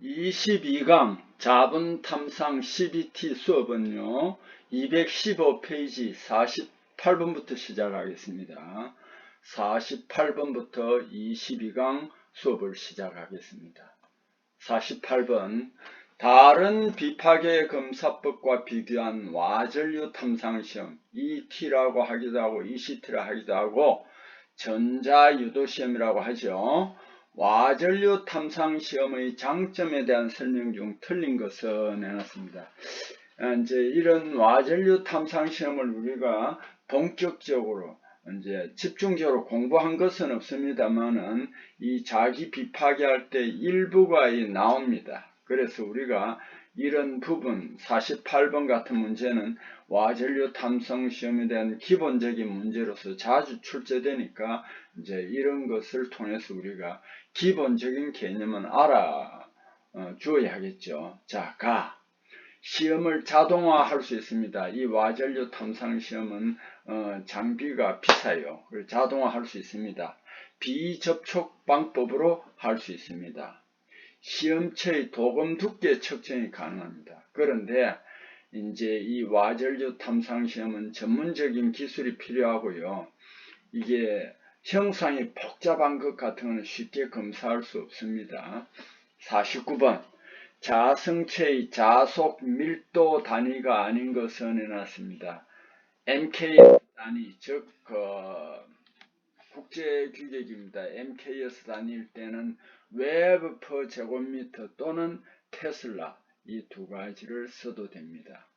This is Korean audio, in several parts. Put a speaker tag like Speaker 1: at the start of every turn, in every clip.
Speaker 1: 22강 자분탐상 CBT 수업은요 215페이지 48번부터 시작하겠습니다. 48번부터 22강 수업을 시작하겠습니다. 48번 다른 비파계 검사법과 비교한 와전류 탐상시험 ET라고 하기도 하고 ECT라 하기도 하고 전자유도시험이라고 하죠. 와전류 탐상시험의 장점에 대한 설명 중 틀린 것을 내놨습니다. 이제 이런 와전류 탐상시험을 우리가 본격적으로 이제 집중적으로 공부한 것은 없습니다만은 이 자기 비파기할 때 일부가 나옵니다. 그래서 우리가 이런 부분 48번 같은 문제는 와전류 탐성 시험에 대한 기본적인 문제로서 자주 출제되니까 이제 이런 것을 통해서 우리가 기본적인 개념은 알아 주어야 하겠죠. 자, 시험을 자동화할 수 있습니다. 이 와전류 탐상 시험은 장비가 비싸요. 자동화할 수 있습니다. 비접촉 방법으로 할 수 있습니다. 시험체의 도금 두께 측정이 가능합니다. 그런데 이제 이 와전류 탐상 시험은 전문적인 기술이 필요하고요. 이게 형상이 복잡한 것 같은 것은 쉽게 검사할 수 없습니다. 49번 자성체의 자속 밀도 단위가 아닌 것을 내놨습니다. MKS 단위, 즉 국제 규격입니다. MKS 단위일 때는 웨브 퍼 제곱미터 또는 테슬라 이 두 가지를 써도 됩니다.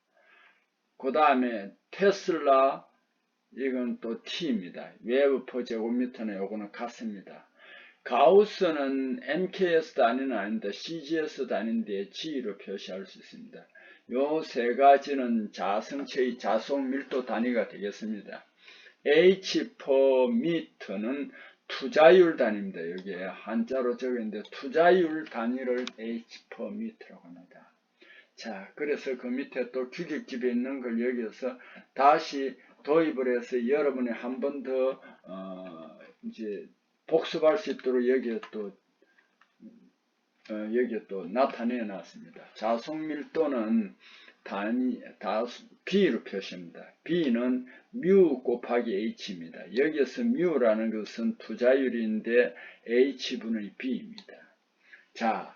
Speaker 1: 그 다음에 테슬라 이건 또 T입니다. 웨브 퍼 제곱미터는 요거는 같습니다. 가우스는 MKS 단위는 아닌데 CGS 단위인데 G로 표시할 수 있습니다. 요 세 가지는 자성체의 자속 밀도 단위가 되겠습니다. H per meter는 투자율 단위입니다. 여기에 한자로 적었는데 투자율 단위를 H per meter라고 합니다. 자, 그래서 그 밑에 또 규격집에 있는 걸 여기서 다시 도입을 해서 여러분이 한 번 더 이제 복습할 수 있도록 여기에 또 나타내 놨습니다. 자속 밀도는 B로 표시합니다. B는 μ 곱하기 H입니다. 여기서 μ라는 것은 투자율인데 H분의 B입니다. 자,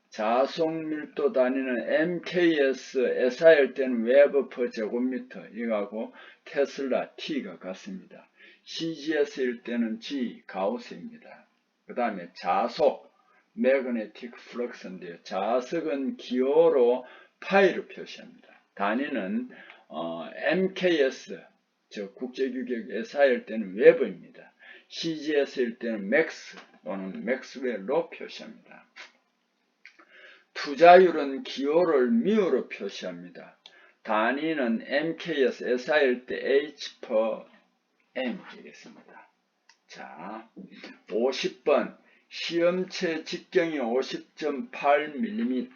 Speaker 1: 자속 밀도 단위는 MKS, SI일 때는 웨브 퍼 제곱미터 이거하고 테슬라 T가 같습니다. CGS일 때는 G, 가우스입니다. 그 다음에 자속, 매그네틱 플럭스인데요. 자석은 기호로 파이로 표시합니다. 단위는 MKS, 즉 국제규격 SI일 때는 웨브입니다. CGS일 때는 맥스 또는 맥스웰로 표시합니다. 투자율은 기호를 μ로 표시합니다. 단위는 MKS, SI일 때 H per M 되겠습니다. 자, 50번 시험체 직경이 50.8mm,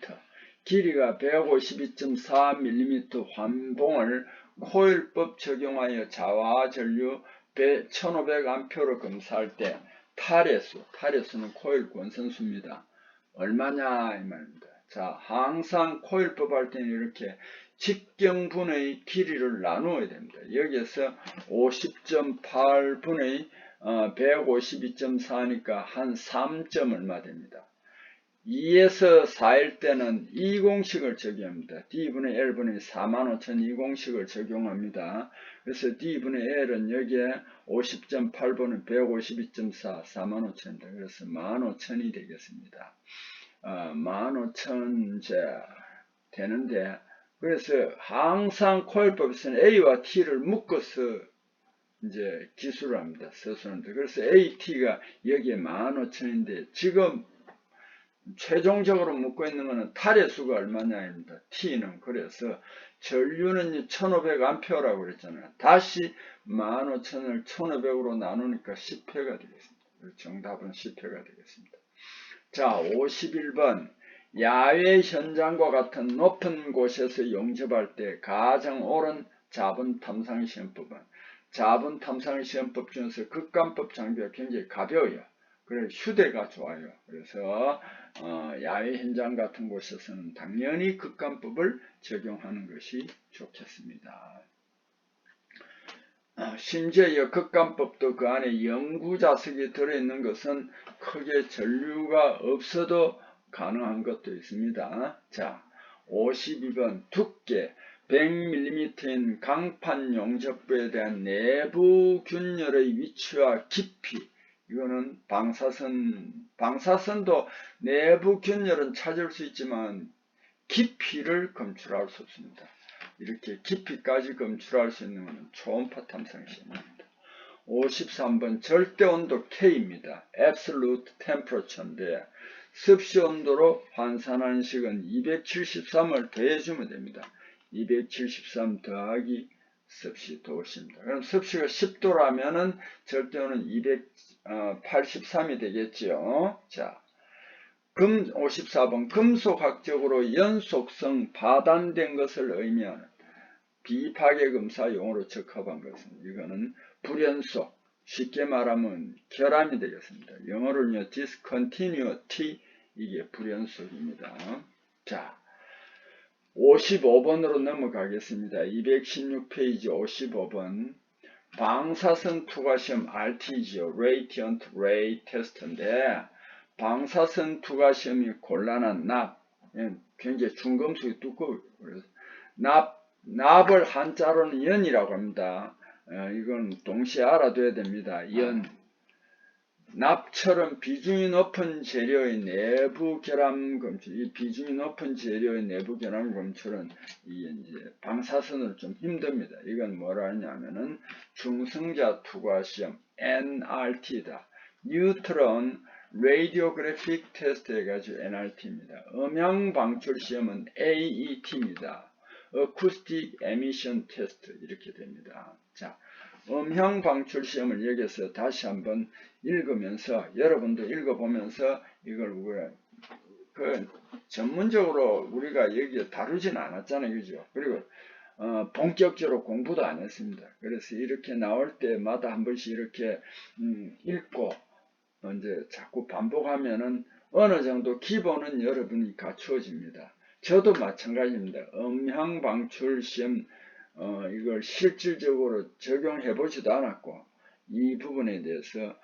Speaker 1: 길이가 152.4mm 환봉을 코일법 적용하여 자와전류 1500A로 검사할 때 탈해수는 코일 권선수입니다. 얼마냐 이 말입니다. 자, 항상 코일법 할 때는 이렇게 직경분의 길이를 나누어야 됩니다. 여기에서 50.8분의 152.4니까 한 3점 얼마 됩니다. 2에서 4일 때는 이 공식을 적용합니다. D분의 L분의 45,000 이 공식을 적용합니다. 그래서 D분의 L은 여기에 50.8분의 152.4 45,000입니다. 그래서 15,000이 되겠습니다. 15,000 되는데, 그래서 항상 코일법에서는 A와 T를 묶어서 이제 기술을 합니다. 서술합니다. 그래서 AT가 여기에 15,000인데 지금 최종적으로 묶고 있는 것은 탈의 수가 얼마냐입니다. T는. 그래서 전류는 1500A라고 그랬잖아요. 다시 15,000을 1500으로 나누니까 10회가 되겠습니다. 정답은 10회가 되겠습니다. 자, 51번 야외 현장과 같은 높은 곳에서 용접할 때 가장 옳은 자분 탐상시험법은 자분 탐상시험법 중에서 극감법 장비가 굉장히 가벼워요. 그래 휴대가 좋아요. 그래서 야외 현장 같은 곳에서는 당연히 극감법을 적용하는 것이 좋겠습니다. 심지어 극감법도 그 안에 영구자석이 들어있는 것은 크게 전류가 없어도 가능한 것도 있습니다. 자, 52번 두께 100mm인 강판 용접부에 대한 내부 균열의 위치와 깊이. 이거는 방사선도 내부 균열은 찾을 수 있지만 깊이를 검출할 수 없습니다. 이렇게 깊이까지 검출할 수 있는 것은 초음파 탐성 시험입니다. 53번 절대온도 K입니다. Absolute Temperature인데 습시 온도로 환산하는 식은 273을 더해주면 됩니다. 273 더하기 습시 도시입니다. 그럼 습시가 10도라면은 절대온은 283이 되겠죠. 자, 54번 금속학적으로 연속성 바단된 것을 의미하는 비파괴금사 용어로 적합한 것은 이거는 불연속, 쉽게 말하면 결함이 되겠습니다. 영어로는요 discontinuity, 이게 불연속입니다. 자, 55번으로 넘어가겠습니다. 216페이지 55번 방사선 투과시험 RTG요. Radiant Ray Test인데 방사선 투과시험이 곤란한 납, 굉장히 중금속이 두꺼워요. 그래서 납을 한자로는 연이라고 합니다. 이건 동시에 알아둬야 됩니다. 연. 납처럼 비중이 높은 재료의 내부 결함 검출, 이 비중이 높은 재료의 내부 결함 검출은 이게 이제 방사선으로 좀 힘듭니다. 이건 뭐라 하냐면은 중성자 투과 시험 NRT다. 뉴트론 레디오그래픽 테스트 해가지고 NRT입니다. 음향 방출 시험은 AET입니다. 어쿠스틱 에미션 테스트 이렇게 됩니다. 자, 음향 방출 시험을 여기서 다시 한번 읽으면서 여러분도 읽어보면서 이걸 우리가 전문적으로 우리가 여기에 다루진 않았잖아요, 그죠? 그리고 본격적으로 공부도 안 했습니다. 그래서 이렇게 나올 때마다 한 번씩 이렇게 읽고 이제 자꾸 반복하면은 어느 정도 기본은 여러분이 갖추어집니다. 저도 마찬가지입니다. 음향 방출 시험 이걸 실질적으로 적용해 보지도 않았고 이 부분에 대해서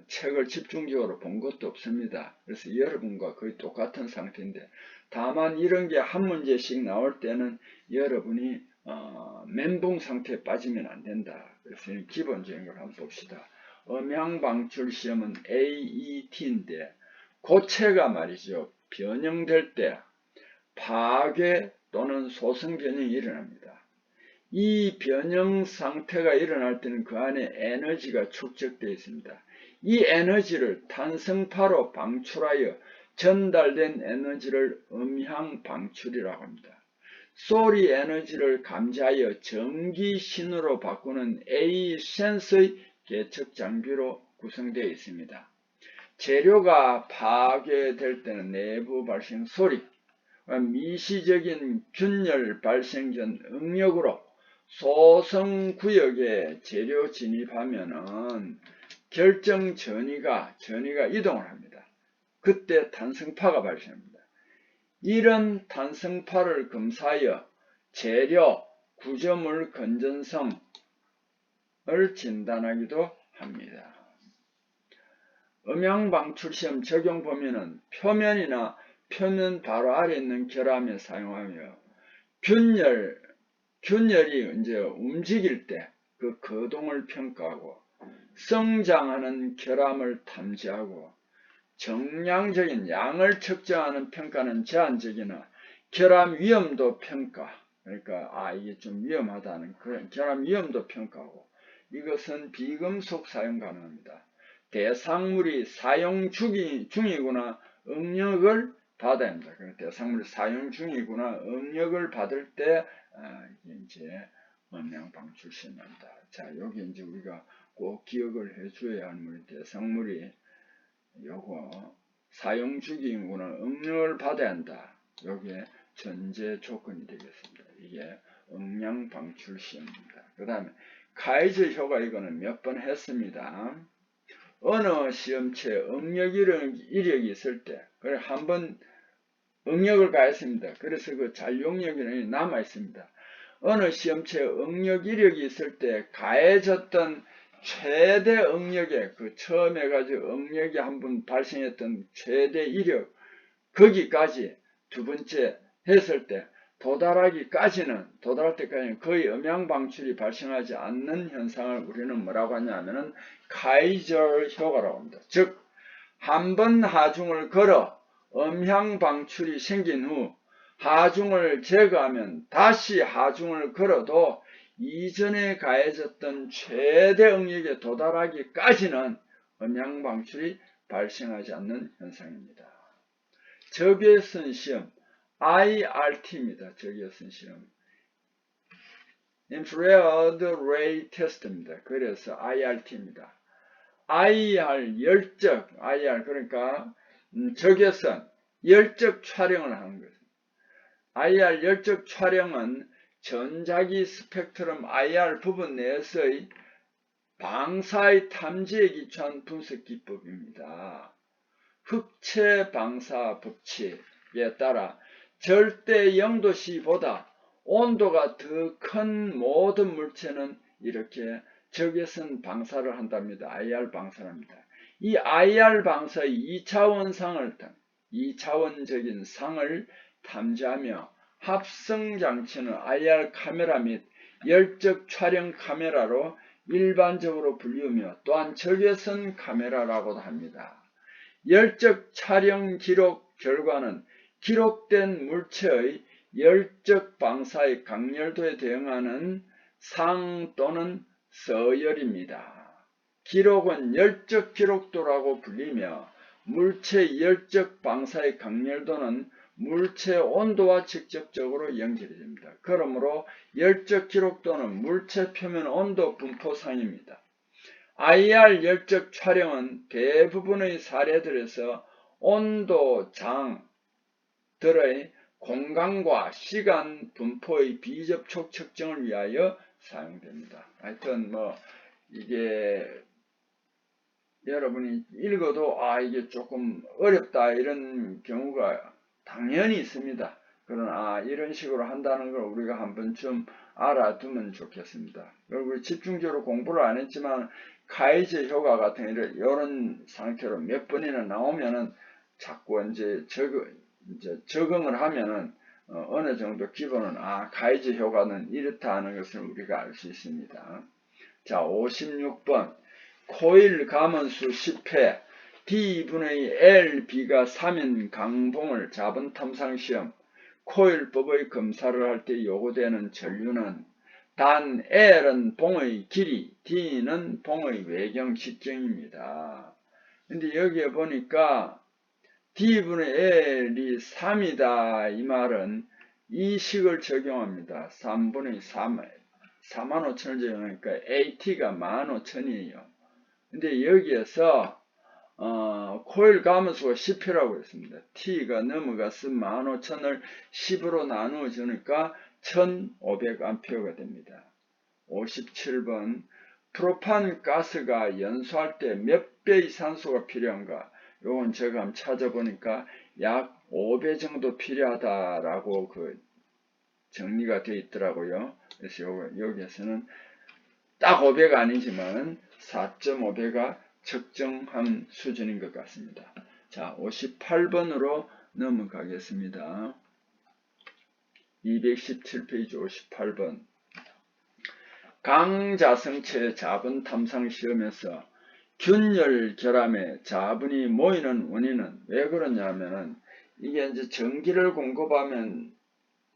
Speaker 1: 책을 집중적으로 본 것도 없습니다. 그래서 여러분과 거의 똑같은 상태인데 다만 이런 게 한 문제씩 나올 때는 여러분이 멘붕 상태에 빠지면 안 된다. 그래서 기본적인 걸 한번 봅시다. 음향 방출 시험은 AET인데 고체가 말이죠. 변형될 때 파괴 또는 소성 변형이 일어납니다. 이 변형 상태가 일어날 때는 그 안에 에너지가 축적되어 있습니다. 이 에너지를 탄성파로 방출하여 전달된 에너지를 음향 방출이라고 합니다. 소리 에너지를 감지하여 전기 신호로 바꾸는 A-센서의 계측 장비로 구성되어 있습니다. 재료가 파괴될 때는 내부 발생 소리, 미시적인 균열 발생 전 응력으로 소성구역에 재료 진입하면은 결정 전위가 이동을 합니다. 그때 탄성파가 발생합니다. 이런 탄성파를 검사하여 재료, 구조물 건전성을 진단하기도 합니다. 음향 방출 시험 적용 범위는 표면이나 표면 바로 아래 있는 결함에 사용하며 균열이 이제 움직일 때 그 거동을 평가하고 성장하는 결함을 탐지하고 정량적인 양을 측정하는 평가는 제한적이나 결함 위험도 평가, 그러니까 이게 좀 위험하다는 그런 결함 위험도 평가하고 이것은 비금속 사용 가능합니다. 대상물이 사용 중이구나 응력을 받아야 합니다. 대상물이 사용 중이구나 응력을 받을 때 이제 음향 방출 시험한다. 자, 여기 이제 우리가 꼭 기억을 해줘야 하는 우리 대상물이 요거 사용 중이구나 응력을 받아야 한다. 요게 전제 조건이 되겠습니다. 이게 음향 방출 시험입니다. 그 다음에 카이저 효과 이거는 몇 번 했습니다. 어느 시험체에 응력 이력이 있을 때, 그래 한번 응력을 가했습니다. 그래서 그 잔용력이 남아 있습니다. 어느 시험체에 응력 이력이 있을 때 가해졌던 최대 응력에 그 처음 해가지고 응력이 한번 발생했던 최대 이력 거기까지 두 번째 했을 때 도달할 때까지는 거의 음양 방출이 발생하지 않는 현상을 우리는 뭐라고 하냐면은 카이저 효과라고 합니다. 즉, 한 번 하중을 걸어 음향 방출이 생긴 후 하중을 제거하면 다시 하중을 걸어도 이전에 가해졌던 최대 응력에 도달하기까지는 음향 방출이 발생하지 않는 현상입니다. 적외선 시험 IRT입니다. 적외선 시험 Infrared Ray Test입니다. 그래서 IRT입니다. IR 열적 IR 그러니까 적외선 열적 촬영을 하는 거죠. IR 열적 촬영은 전자기 스펙트럼 IR 부분 내에서의 방사의 탐지에 기초한 분석 기법입니다. 흑체 방사 법칙에 따라 절대 0도씨보다 온도가 더 큰 모든 물체는 이렇게 적외선 방사를 한답니다. IR 방사를 합니다. 이 IR 방사의 2차원적인 상을 탐지하며 합성장치는 IR 카메라 및 열적 촬영 카메라로 일반적으로 불리우며 또한 적외선 카메라라고도 합니다. 열적 촬영 기록 결과는 기록된 물체의 열적 방사의 강렬도에 대응하는 상 또는 서열입니다. 기록은 열적 기록도라고 불리며 물체 열적 방사의 강렬도는 물체 온도와 직접적으로 연결이 됩니다. 그러므로 열적 기록도는 물체 표면 온도 분포상입니다. IR 열적 촬영은 대부분의 사례들에서 온도장들의 공간과 시간 분포의 비접촉 측정을 위하여 사용됩니다. 하여튼 이게 여러분이 읽어도 이게 조금 어렵다 이런 경우가 당연히 있습니다. 그러나 이런 식으로 한다는 걸 우리가 한 번쯤 알아두면 좋겠습니다. 그리고 집중적으로 공부를 안 했지만 카이제 효과 같은 이런 상태로 몇 번이나 나오면은 자꾸 이제 적응을 하면은 어느 정도 기본은 카이제 효과는 이렇다 하는 것을 우리가 알 수 있습니다. 자, 56번 코일 감원수 10회 D분의 L, B가 3인 강봉을 잡은 탐상시험 코일법의 검사를 할 때 요구되는 전류는 단 L은 봉의 길이, D는 봉의 외경 직경입니다. 근데 여기에 보니까 D분의 L이 3이다 이 말은 이 식을 적용합니다. 3분의 3, 45,000을 적용하니까 AT가 15,000이에요. 근데 여기에서 코일 감원수가 10회라고 했습니다. T가 넘어가서 15,000을 10으로 나누어 주니까 1500A가 됩니다. 57번 프로판 가스가 연소할 때 몇 배의 산소가 필요한가? 요건 제가 한번 찾아보니까 약 5배 정도 필요하다라고 정리가 되어 있더라고요. 그래서 여기에서는 딱 5배가 아니지만 4.5배가 적정한 수준인 것 같습니다. 자, 58번으로 넘어가겠습니다. 217페이지 58번. 강자성체 자분 탐상 시험에서 균열 결함에 자분이 모이는 원인은 왜 그러냐면은 이게 이제 전기를 공급하면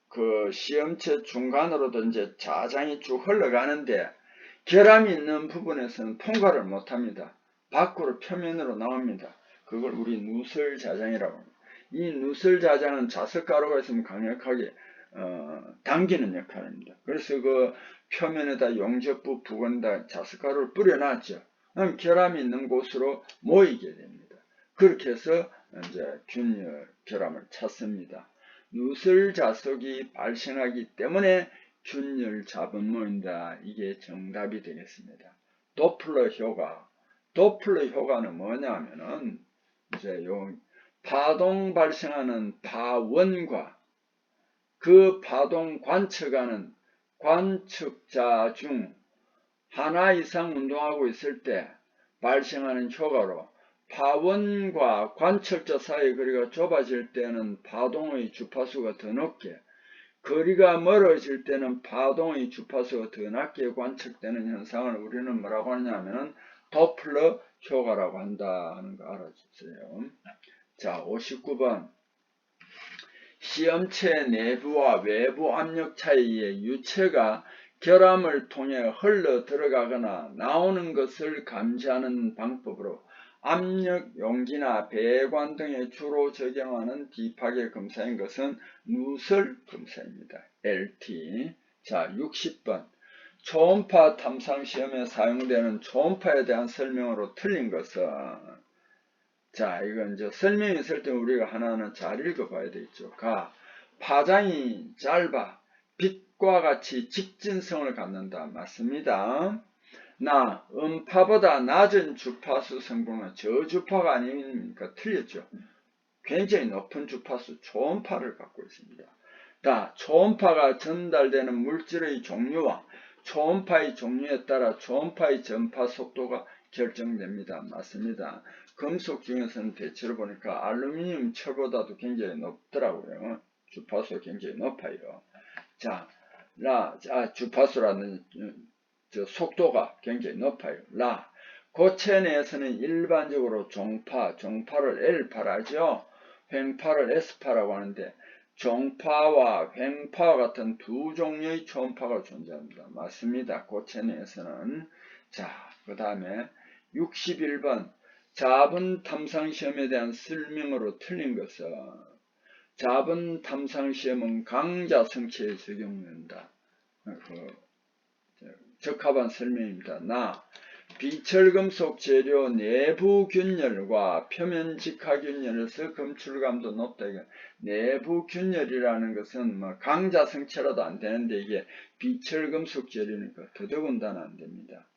Speaker 1: 그 시험체 중간으로도 이제 자장이 쭉 흘러가는데 결함이 있는 부분에서는 통과를 못합니다. 밖으로 표면으로 나옵니다. 그걸 우리 누설 자장이라고 합니다. 이 누설 자장은 자석가루가 있으면 강력하게 당기는 역할입니다. 그래서 그 표면에다 용접부 부근에다 자석가루를 뿌려놨죠. 그럼 결함이 있는 곳으로 모이게 됩니다. 그렇게 해서 이제 균열 결함을 찾습니다. 누설 자석이 발생하기 때문에 균열 잡은 모인다. 이게 정답이 되겠습니다. 도플러 효과, 도플러 효과는 뭐냐면은 이제 요 파동 발생하는 파원과 그 파동 관측하는 관측자 중 하나 이상 운동하고 있을 때 발생하는 효과로 파원과 관측자 사이의 거리가 좁아질 때는 파동의 주파수가 더 높게, 거리가 멀어질 때는 파동의 주파수가 더 낮게 관측되는 현상을 우리는 뭐라고 하냐면은 도플러 효과라고 한다는 거 알아주세요. 자, 59번. 시험체 내부와 외부 압력 차이에 유체가 결함을 통해 흘러 들어가거나 나오는 것을 감지하는 방법으로 압력 용기나 배관 등에 주로 적용하는 디파계 검사인 것은 누설 검사입니다. LT. 자, 60번. 초음파 탐상 시험에 사용되는 초음파에 대한 설명으로 틀린 것은, 자, 이건 이제 설명이 있을 때 우리가 하나하나 잘 읽어봐야 되겠죠. 가, 파장이 짧아 빛과 같이 직진성을 갖는다. 맞습니다. 나, 음파보다 낮은 주파수 성분은 저주파가 아닙니까? 틀렸죠. 굉장히 높은 주파수 초음파를 갖고 있습니다. 다, 초음파가 전달되는 물질의 종류와 초음파의 종류에 따라 초음파의 전파 속도가 결정됩니다. 맞습니다. 금속 중에서는 대체로 보니까 알루미늄, 철보다도 굉장히 높더라고요. 주파수가 굉장히 높아요. 자, 주파수라는 속도가 굉장히 높아요. 고체 내에서는 일반적으로 종파를 L파라 하죠. 횡파를 S파라고 하는데 종파와 횡파와 같은 두 종류의 초음파가 존재합니다. 맞습니다. 고체 내에서는. 자, 그 다음에 61번. 자분 탐상 시험에 대한 설명으로 틀린 것은, 자분 탐상 시험은 강자 성체에 적용된다. 적합한 설명입니다. 비철금속 재료 내부 균열과 표면 직화 균열에서 검출감도 높다. 내부 균열이라는 것은 뭐 강자 성체라도 안 되는데 이게 비철금속 재료니까 더더군다나 안 됩니다.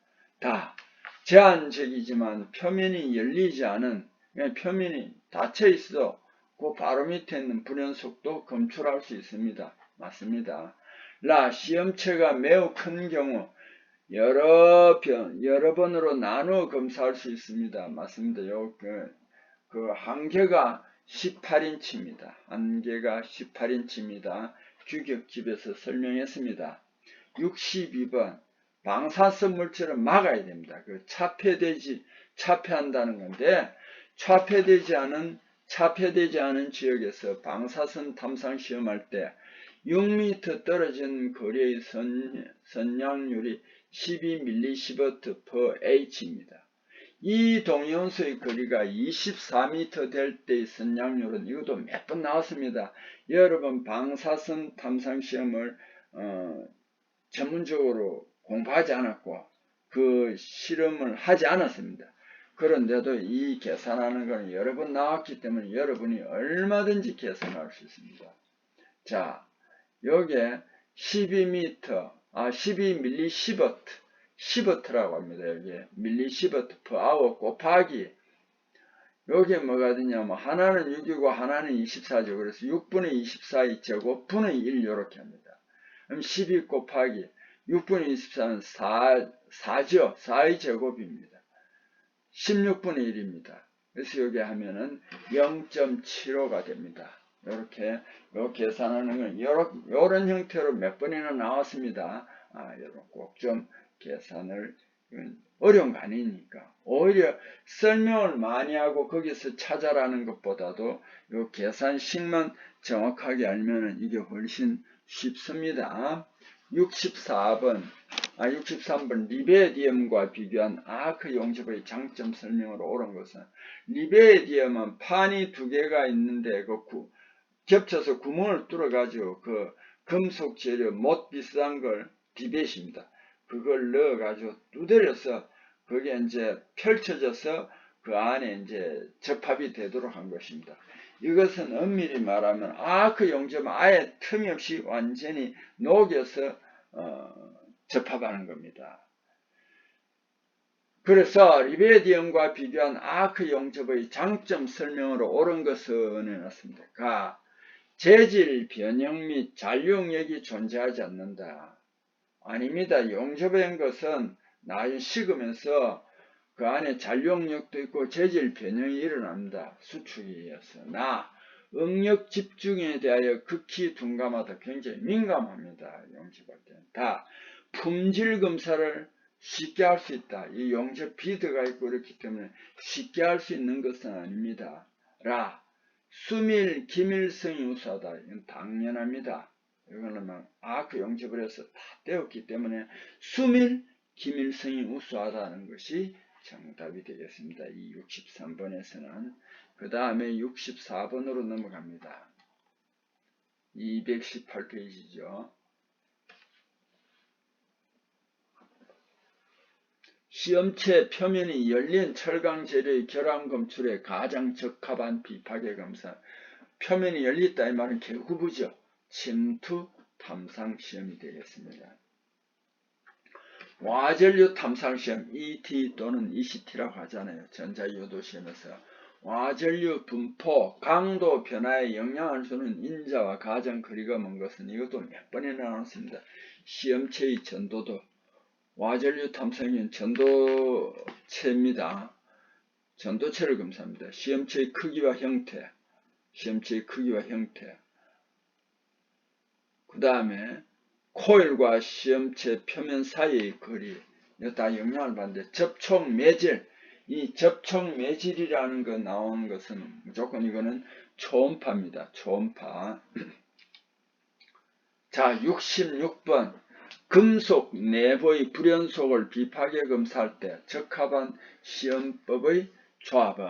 Speaker 1: 제한적이지만 표면이 열리지 않은, 표면이 닫혀 있어 그 바로 밑에 있는 불연속도 검출할 수 있습니다. 맞습니다. 시험체가 매우 큰 경우 여러 번으로 나누어 검사할 수 있습니다. 맞습니다. 그 한계가 18인치입니다. 한계가 18인치입니다. 규격집에서 설명했습니다. 62번. 방사성 물질을 막아야 됩니다. 차폐한다는 건데, 차폐되지 않은 지역에서 방사선 탐상 시험할 때 6m 떨어진 거리의 선량률이 12mSv/H입니다. 이 동위원소의 거리가 24m 될 때의 선량률은 이것도 몇 번 나왔습니다. 여러분 방사선 탐상 시험을 전문적으로 공부하지 않았고 그 실험을 하지 않았습니다. 그런데도 이 계산하는 것은 여러 번 나왔기 때문에 여러분이 얼마든지 계산할 수 있습니다. 자, 여기에 12mSv/H라고 합니다. 여기에 mSv/h 곱하기, 여기에 뭐가 되냐면 하나는 6이고 하나는 24죠. 그래서 6분의 24의 제곱 분의 1 이렇게 합니다. 그럼 12 곱하기 6분의 24는 4죠. 4의 제곱입니다. 16분의 1입니다. 그래서 여기 하면은 0.75가 됩니다. 이렇게 계산하는 건 이런 형태로 몇 번이나 나왔습니다. 여러분 꼭 좀 계산을, 어려운 거 아니니까. 오히려 설명을 많이 하고 거기서 찾아라는 것보다도 이 계산식만 정확하게 알면은 이게 훨씬 쉽습니다. 63번 리베디엄과 비교한 아크 용접의 장점 설명으로 옳은 것은, 리베디엄은 판이 두 개가 있는데 겹쳐서 구멍을 뚫어가지고 그 금속 재료 못 비싼 걸 디벳입니다. 그걸 넣어가지고 두드려서 그게 이제 펼쳐져서 그 안에 이제 접합이 되도록 한 것입니다. 이것은 엄밀히 말하면 그 용접은 아예 틈이 없이 완전히 녹여서 접합하는 겁니다. 그래서 리베디언과 비교한 아크 용접의 장점 설명으로 옳은 것을 내놨습니다. 재질, 변형 및 잔류력이 존재하지 않는다. 아닙니다. 용접한 것은 나중에 식으면서 그 안에 잔류력도 있고 재질 변형이 일어납니다. 수축에 의해서. 응력 집중에 대하여 극히 둔감하다. 굉장히 민감합니다. 용접할 때는. 품질 검사를 쉽게 할 수 있다. 이 용접 비드가 있고 그렇기 때문에 쉽게 할 수 있는 것은 아닙니다. 수밀, 기밀성이 우수하다. 이건 당연합니다. 이거는 그 용접을 해서 다 떼었기 때문에 수밀, 기밀성이 우수하다는 것이 정답이 되겠습니다. 이 63번에서는. 그 다음에 64번으로 넘어갑니다. 218페이지죠. 시험체 표면이 열린 철강 재료의 결함 검출에 가장 적합한 비파괴 검사. 표면이 열렸다 이 말은 개후부죠. 침투 탐상 시험이 되겠습니다. 와전류 탐상 시험 ET 또는 ECT라고 하잖아요. 전자유도 시험에서 와전류 분포, 강도 변화에 영향을 주는 인자와 가장 거리가 먼 것은 이것도 몇 번이나 나왔습니다. 시험체의 전도도 와전류 탐상은 전도체입니다. 전도체를 검사합니다. 시험체의 크기와 형태, 그 다음에 코일과 시험체 표면 사이의 거리, 이거 다 영향을 받는데 접촉 매질, 이 접촉 매질이라는 거 나오는 것은 무조건 이거는 초음파입니다. 초음파. 자, 66번 금속 내부의 불연속을 비파괴 검사할 때 적합한 시험법의 조합은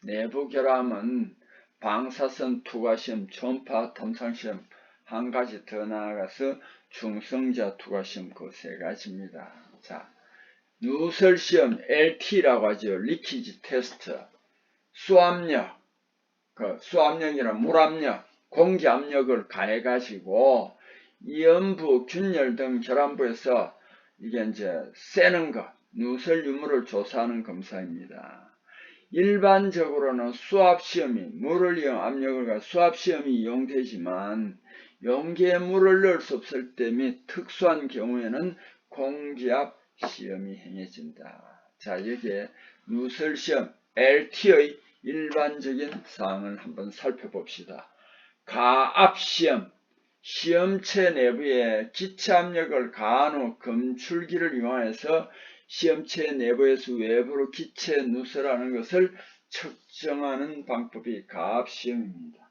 Speaker 1: 내부 결함은 방사선 투과시험, 초음파 탐상시험, 한 가지 더 나아가서 중성자 투과시험 그 세 가지입니다. 자, 누설시험 LT라고 하죠. 리키지 테스트. 수압력, 수압력이나 물압력, 공기압력을 가해가지고 이연부, 균열 등 결함부에서 이게 이제 새는 것, 누설 유무를 조사하는 검사입니다. 일반적으로는 수압시험이 물을 이용 압력을 가해 수압시험이 이용되지만 용기에 물을 넣을 수 없을 때 및 특수한 경우에는 공기압 시험이 행해진다. 자, 여기에 누설시험 LT의 일반적인 사항을 한번 살펴봅시다. 가압시험, 시험체 내부에 기체압력을 가한 후 검출기를 이용해서 시험체 내부에서 외부로 기체 누설하는 것을 측정하는 방법이 가압시험입니다.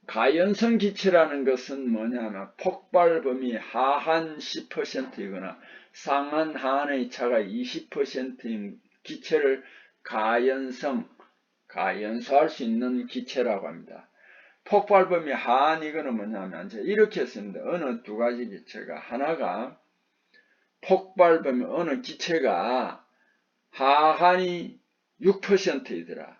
Speaker 1: 가연성 기체라는 것은 뭐냐면 폭발 범위 하한 10%이거나 상한 하한의 차가 20%인 기체를 가연소할 수 있는 기체라고 합니다. 폭발 범위 하한 이거는 뭐냐면 이렇게 했습니다. 어느 두 가지 기체가 하나가 폭발 범위 어느 기체가 하한이 6%이더라.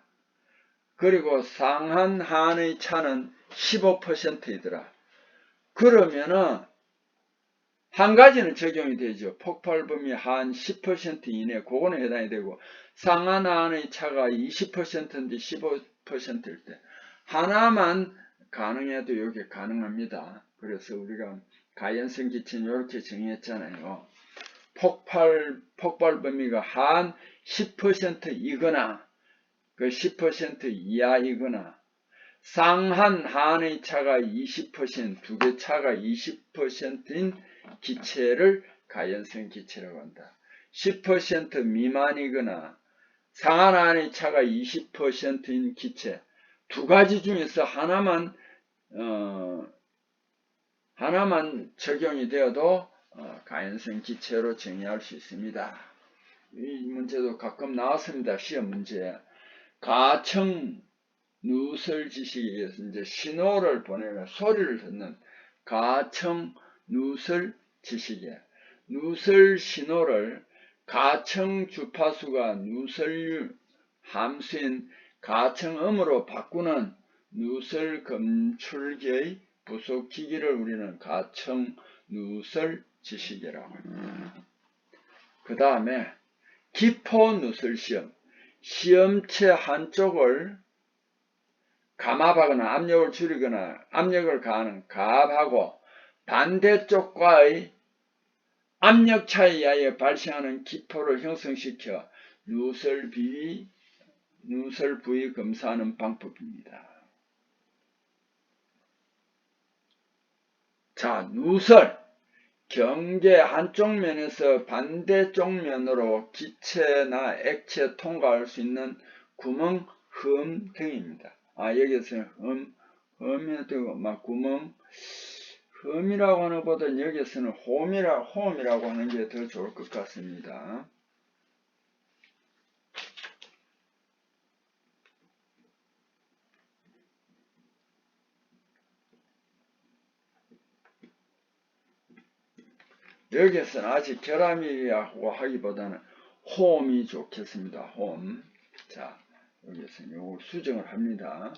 Speaker 1: 그리고 상한 하한의 차는 15%이더라. 그러면은 한 가지는 적용이 되죠. 폭발 범위 한 10% 이내 그거는 해당이 되고 상한 하한의 차가 20%인데 15%일 때 하나만 가능해도 이게 가능합니다. 그래서 우리가 가연성 기체는 이렇게 정의했잖아요. 폭발 범위가 한 10%이거나 그 10% 이하이거나 상한 하한의 차가 20%, 두 개 차가 20%인 기체를 가연성 기체라고 한다. 10% 미만이거나 상한 하한의 차가 20%인 기체, 두 가지 중에서 하나만 적용이 되어도 가연성 기체로 정의할 수 있습니다. 이 문제도 가끔 나왔습니다. 시험 문제. 가청 누설 지식에 의해서 이제 신호를 보내는 소리를 듣는 가청 누설 지식에 누설 신호를 가청 주파수가 누설 함수인 가청음으로 바꾸는 누설 검출기의 부속 기기를 우리는 가청 누설 지식이라고 합니다. 그 다음에 기포 누설 시험. 시험체 한쪽을 감압하거나 압력을 줄이거나 압력을 가하는 가압하고 반대쪽과의 압력 차이에 의하여 발생하는 기포를 형성시켜 누설 부위 검사하는 방법입니다. 자, 누설. 경계 한쪽 면에서 반대쪽 면으로 기체나 액체 통과할 수 있는 구멍, 흠 등입니다. 여기서 흠이 되고, 구멍, 흠이라고 하는 것보다는 여기서는 홈이라고 하는 게 더 좋을 것 같습니다. 여기서는 아직 결함이라고 하기보다는 홈이 좋겠습니다. 홈. 자, 여기서는 요거 수정을 합니다.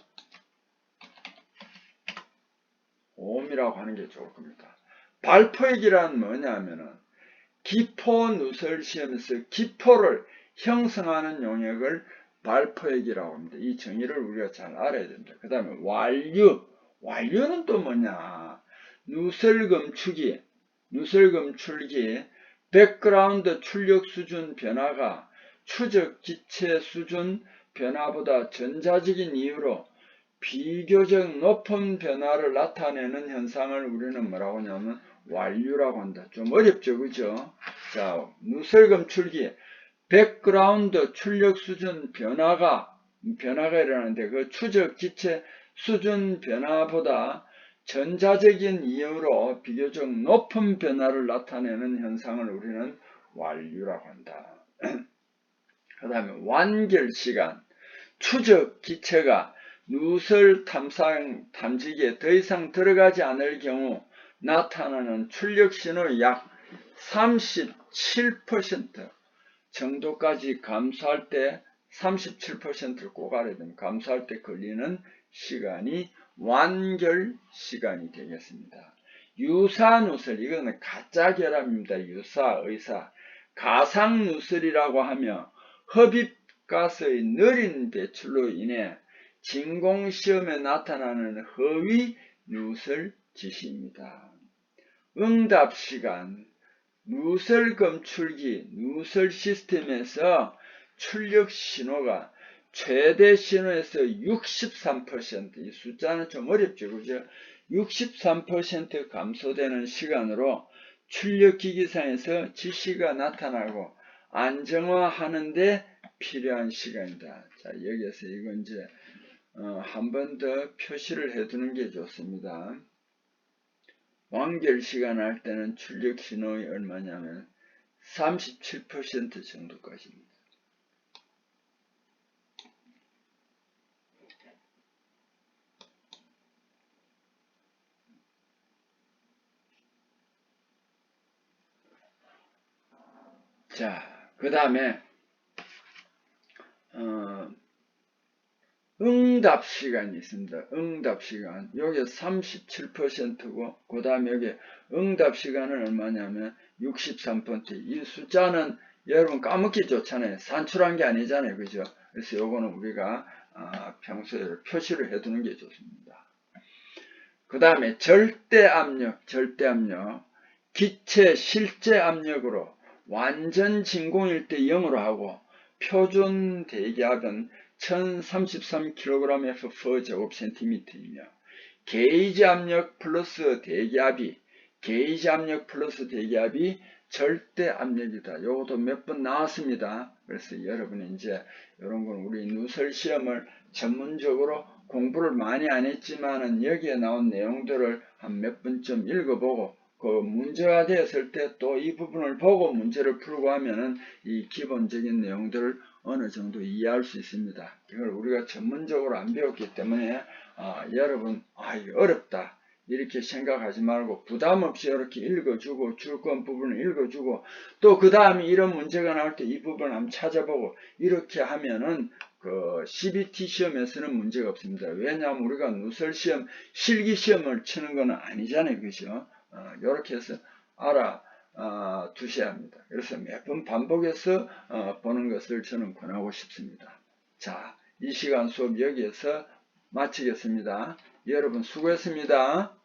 Speaker 1: 홈이라고 하는 게 좋을 겁니다. 발포액이란 뭐냐면은 기포 누설 시험에서 기포를 형성하는 용액을 발포액이라고 합니다. 이 정의를 우리가 잘 알아야 됩니다. 그 다음에 완류는 또 뭐냐? 누설검출기, 백그라운드 출력 수준 변화가 추적 기체 수준 변화보다 전자적인 이유로 비교적 높은 변화를 나타내는 현상을 우리는 뭐라고 하냐면 완류라고 한다. 좀 어렵죠, 그죠? 자, 누설검출기, 백그라운드 출력 수준 변화가 일어나는데 그 추적 기체 수준 변화보다 전자적인 이유로 비교적 높은 변화를 나타내는 현상을 우리는 완류라고 한다. 그 다음에 완결시간, 추적 기체가 누설 탐지기에 더 이상 들어가지 않을 경우 나타나는 출력 신호의 약 37% 정도까지 감소할 때 37%를 꼭 알아야 됩니다. 감소할 때 걸리는 시간이 완결 시간이 되겠습니다. 유사 누설, 이거는 가짜 결함입니다. 의사. 가상 누설이라고 하며 흡입가스의 느린 배출로 인해 진공시험에 나타나는 허위 누설 지시입니다. 응답시간, 누설검출기, 누설 시스템에서 출력 신호가 최대 신호에서 63%, 이 숫자는 좀 어렵죠, 그죠? 63% 감소되는 시간으로 출력기기상에서 지시가 나타나고 안정화하는데 필요한 시간이다. 자, 여기에서 이건 이제 한 번 더 표시를 해두는 게 좋습니다. 완결 시간 할 때는 출력 신호의 얼마냐면 37% 정도까지입니다. 자, 그 다음에 응답 시간이 있습니다. 응답 시간. 여기 37%고, 그 다음에 여기 응답 시간은 얼마냐면 63%. 이 숫자는 여러분 까먹기 좋잖아요. 산출한 게 아니잖아요. 그죠? 그래서 요거는 우리가 평소에 표시를 해두는 게 좋습니다. 그 다음에 절대압력. 기체 실제 압력으로 완전 진공일 때 0으로 하고, 표준 대기압은 1033kgf 제곱센티미터이며 게이지 압력 플러스 대기압이 절대 압력이다. 요것도 몇 번 나왔습니다. 그래서 여러분이 이제 이런 건 우리 누설 시험을 전문적으로 공부를 많이 안 했지만은 여기에 나온 내용들을 한 몇 번쯤 읽어보고 그 문제가 되었을 때 또 이 부분을 보고 문제를 풀고 하면은 이 기본적인 내용들을 어느 정도 이해할 수 있습니다. 이걸 우리가 전문적으로 안 배웠기 때문에 여러분 이거 어렵다 이렇게 생각하지 말고 부담 없이 이렇게 읽어주고 줄 건 부분을 읽어주고 또 그 다음에 이런 문제가 나올 때 이 부분을 한번 찾아보고 이렇게 하면은 그 CBT 시험에서는 문제가 없습니다. 왜냐하면 우리가 누설 시험, 실기 시험을 치는 건 아니잖아요. 그죠? 이렇게 해서 알아 두셔야 합니다. 그래서 몇 번 반복해서 보는 것을 저는 권하고 싶습니다. 자, 이 시간 수업 여기에서 마치겠습니다. 여러분 수고했습니다.